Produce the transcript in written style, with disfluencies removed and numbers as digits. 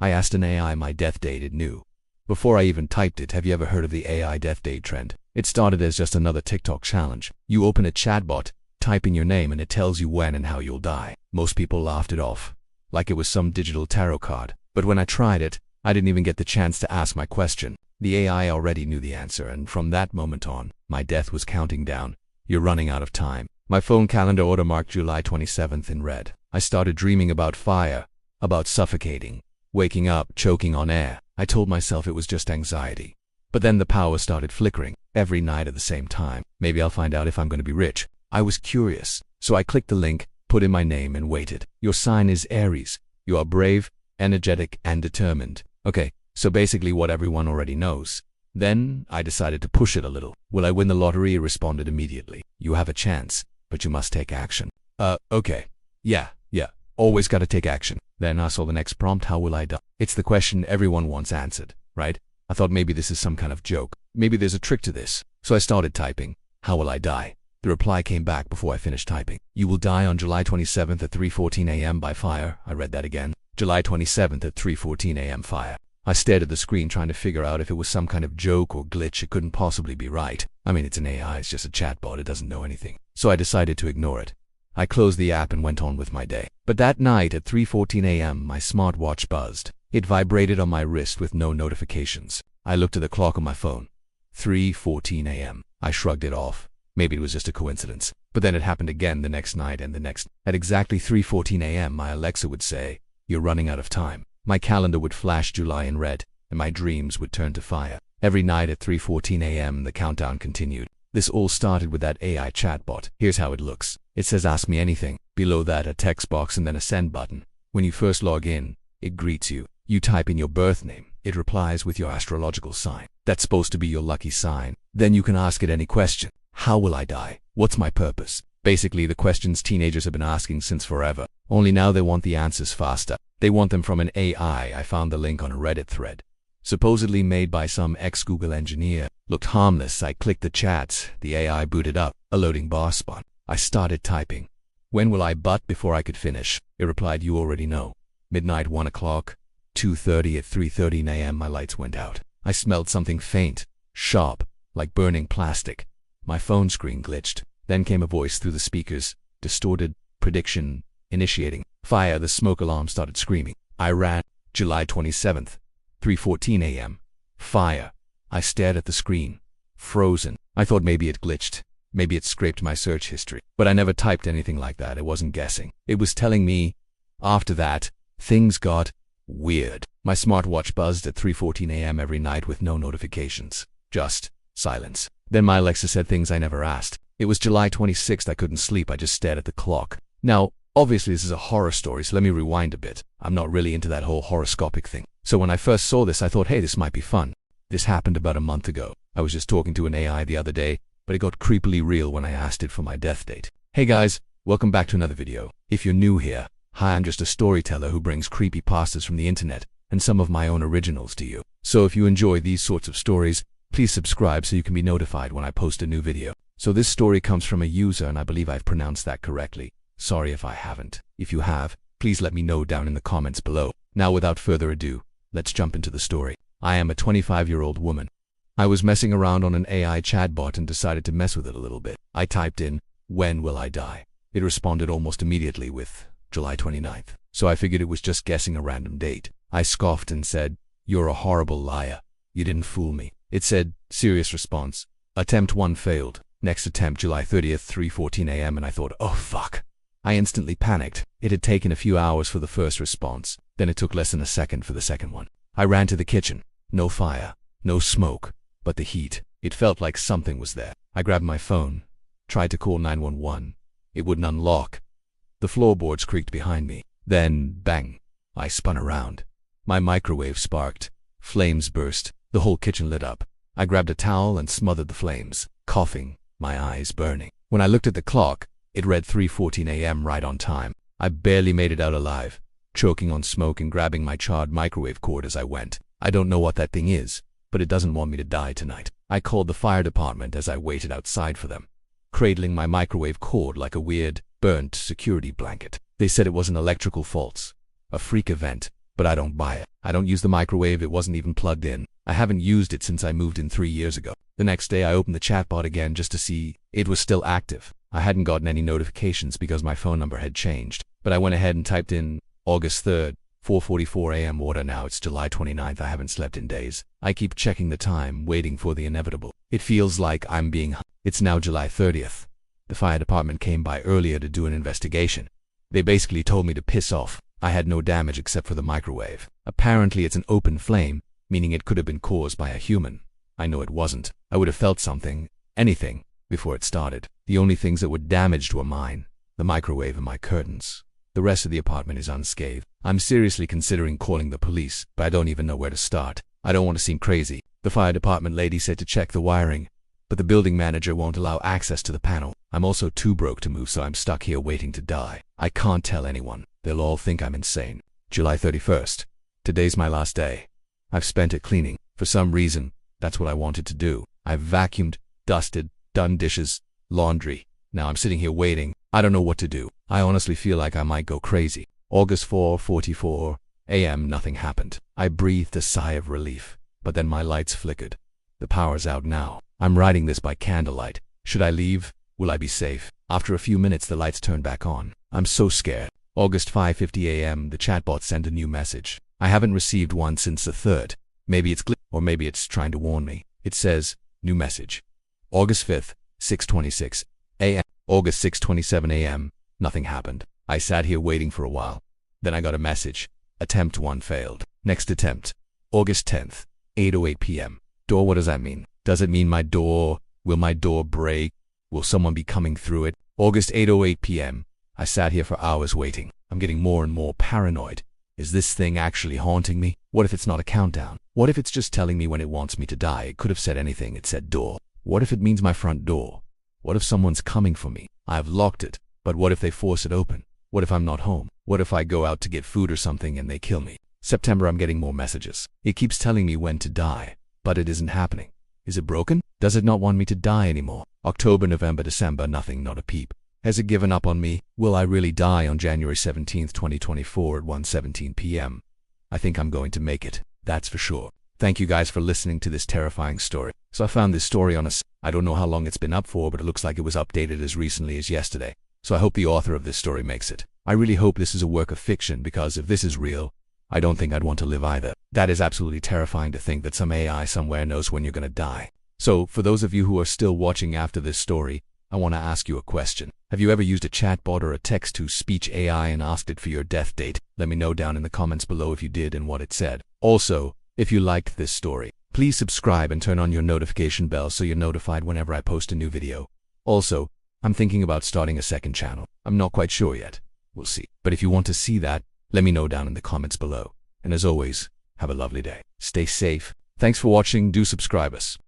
I asked an AI my death date, it knew. Before I even typed it, have you ever heard of the AI death date trend? It started as just another TikTok challenge. You open a chatbot, type in your name, and it tells you when and how you'll die. Most people laughed it off, like it was some digital tarot card. But when I tried it, I didn't even get the chance to ask my question. The AI already knew the answer, and from that moment on, my death was counting down. You're running out of time. My phone calendar automarked July 27th in red. I started dreaming about fire, about suffocating, waking up, choking on air. I told myself it was just anxiety. But then the power started flickering, every night at the same time. Maybe I'll find out if I'm going to be rich. I was curious, so I clicked the link, put in my name, and waited. Your sign is Aries. You are brave, energetic, and determined. Okay, so basically what everyone already knows. Then I decided to push it a little. Will I win the lottery? It responded immediately. You have a chance, but you must take action. Okay. Yeah. Always gotta take action. Then I saw the next prompt, how will I die? It's the question everyone wants answered, right? I thought maybe this is some kind of joke. Maybe there's a trick to this. So I started typing, how will I die? The reply came back before I finished typing. You will die on July 27th at 3:14 a.m. by fire. I read that again. July 27th at 3:14 a.m. fire. I stared at the screen trying to figure out if it was some kind of joke or glitch. It couldn't possibly be right. I mean, it's an AI, it's just a chatbot, it doesn't know anything. So I decided to ignore it. I closed the app and went on with my day. But that night at 3:14 a.m. my smartwatch buzzed. It vibrated on my wrist with no notifications. I looked at the clock on my phone. 3:14 a.m. I shrugged it off. Maybe it was just a coincidence. But then it happened again the next night and the next. At exactly 3:14 a.m. my Alexa would say, you're running out of time. My calendar would flash July in red, and my dreams would turn to fire. Every night at 3:14 a.m. the countdown continued. This all started with that AI chatbot. Here's how it looks. It says ask me anything. Below that a text box and then a send button. When you first log in, it greets you. You type in your birth name. It replies with your astrological sign. That's supposed to be your lucky sign. Then you can ask it any question. How will I die? What's my purpose? Basically the questions teenagers have been asking since forever. Only now they want the answers faster. They want them from an AI. I found the link on a Reddit thread. Supposedly made by some ex-Google engineer. Looked harmless. I clicked the chat. The AI booted up. A loading bar spun. I started typing. When will I but before I could finish? It replied, you already know. Midnight, 1 o'clock, 2:30 at 3:13 a.m. my lights went out. I smelled something faint, sharp, like burning plastic. My phone screen glitched. Then came a voice through the speakers. Distorted. Prediction. Initiating. Fire. The smoke alarm started screaming. I ran. July 27th. 3:14 a.m. Fire. I stared at the screen. Frozen. I thought maybe it glitched. Maybe it scraped my search history. But I never typed anything like that. It wasn't guessing. It was telling me. After that, things got weird. My smartwatch buzzed at 3:14 a.m. every night with no notifications. Just silence. Then my Alexa said things I never asked. It was July 26th. I couldn't sleep. I just stared at the clock. Now, obviously this is a horror story, so let me rewind a bit. I'm not really into that whole horoscopic thing. So when I first saw this, I thought, hey, this might be fun. This happened about a month ago. I was just talking to an AI the other day, but it got creepily real when I asked it for my death date. Hey guys, welcome back to another video. If you're new here, hi, I'm just a storyteller who brings creepypastas from the internet and some of my own originals to you. So if you enjoy these sorts of stories, please subscribe so you can be notified when I post a new video. So this story comes from a user, and I believe I've pronounced that correctly. Sorry if I haven't. If you have, please let me know down in the comments below. Now without further ado, let's jump into the story. I am a 25-year-old woman. I was messing around on an AI chatbot and decided to mess with it a little bit. I typed in, when will I die? It responded almost immediately with July 29th. So I figured it was just guessing a random date. I scoffed and said, you're a horrible liar. You didn't fool me. It said, serious response. Attempt 1 failed. Next attempt, July 30th, 3:14 a.m. and I thought, oh fuck. I instantly panicked. It had taken a few hours for the first response. Then it took less than a second for the second one. I ran to the kitchen. No fire. No smoke. But the heat. It felt like something was there. I grabbed my phone. Tried to call 911. It wouldn't unlock. The floorboards creaked behind me. Then, bang. I spun around. My microwave sparked. Flames burst. The whole kitchen lit up. I grabbed a towel and smothered the flames, coughing, my eyes burning. When I looked at the clock, it read 3:14 a.m. right on time. I barely made it out alive, choking on smoke and grabbing my charred microwave cord as I went. I don't know what that thing is, but it doesn't want me to die tonight. I called the fire department as I waited outside for them, cradling my microwave cord like a weird, burnt security blanket. They said it was an electrical fault, a freak event, but I don't buy it. I don't use the microwave, it wasn't even plugged in. I haven't used it since I moved in 3 years ago. The next day I opened the chatbot again just to see it was still active. I hadn't gotten any notifications because my phone number had changed, but I went ahead and typed in August 3rd, 4:44 a.m. order. Now it's July 29th. I haven't slept in days. I keep checking the time, waiting for the inevitable. It feels like I'm being It's now July 30th. The fire department came by earlier to do an investigation. They basically told me to piss off. I had no damage except for the microwave. Apparently it's an open flame, meaning it could have been caused by a human. I know it wasn't. I would have felt something, anything, before it started. The only things that were damaged were mine, the microwave and my curtains. The rest of the apartment is unscathed. I'm seriously considering calling the police, but I don't even know where to start. I don't want to seem crazy. The fire department lady said to check the wiring, but the building manager won't allow access to the panel. I'm also too broke to move, so I'm stuck here waiting to die. I can't tell anyone. They'll all think I'm insane. July 31st. Today's my last day. I've spent it cleaning. For some reason, that's what I wanted to do. I've vacuumed, dusted, done dishes, laundry. Now I'm sitting here waiting. I don't know what to do. I honestly feel like I might go crazy. August 4:44 a.m. Nothing happened. I breathed a sigh of relief, but then my lights flickered. The power's out now. I'm writing this by candlelight. Should I leave? Will I be safe? After a few minutes, the lights turned back on. I'm so scared. August 5:50 a.m. The chatbot sent a new message. I haven't received one since the 3rd. Maybe it's or maybe it's trying to warn me. It says, new message. August 5th, 6:26 a.m. August 6:27 a.m. Nothing happened. I sat here waiting for a while. Then I got a message. Attempt 1 failed. Next attempt. August 10th, 8:08 p.m. Door, what does that mean? Does it mean my door? Will my door break? Will someone be coming through it? August 8:08 p.m. I sat here for hours waiting. I'm getting more and more paranoid. Is this thing actually haunting me? What if it's not a countdown? What if it's just telling me when it wants me to die? It could have said anything. It said door. What if it means my front door? What if someone's coming for me? I've locked it, but what if they force it open? What if I'm not home? What if I go out to get food or something and they kill me? September, I'm getting more messages. It keeps telling me when to die, but it isn't happening. Is it broken? Does it not want me to die anymore? October, November, December, nothing, not a peep. Has it given up on me? Will I really die on January 17th, 2024 at 1:17 p.m.? I think I'm going to make it. That's for sure. Thank you guys for listening to this terrifying story. So I found this story on I don't know how long it's been up for, but it looks like it was updated as recently as yesterday. So I hope the author of this story makes it. I really hope this is a work of fiction, because if this is real, I don't think I'd want to live either. That is absolutely terrifying to think that some AI somewhere knows when you're going to die. So for those of you who are still watching after this story, I want to ask you a question. Have you ever used a chatbot or a text-to-speech AI and asked it for your death date? Let me know down in the comments below if you did and what it said. Also, if you liked this story, please subscribe and turn on your notification bell so you're notified whenever I post a new video. Also, I'm thinking about starting a second channel. I'm not quite sure yet. We'll see. But if you want to see that, let me know down in the comments below. And as always, have a lovely day. Stay safe. Thanks for watching. Do subscribe us.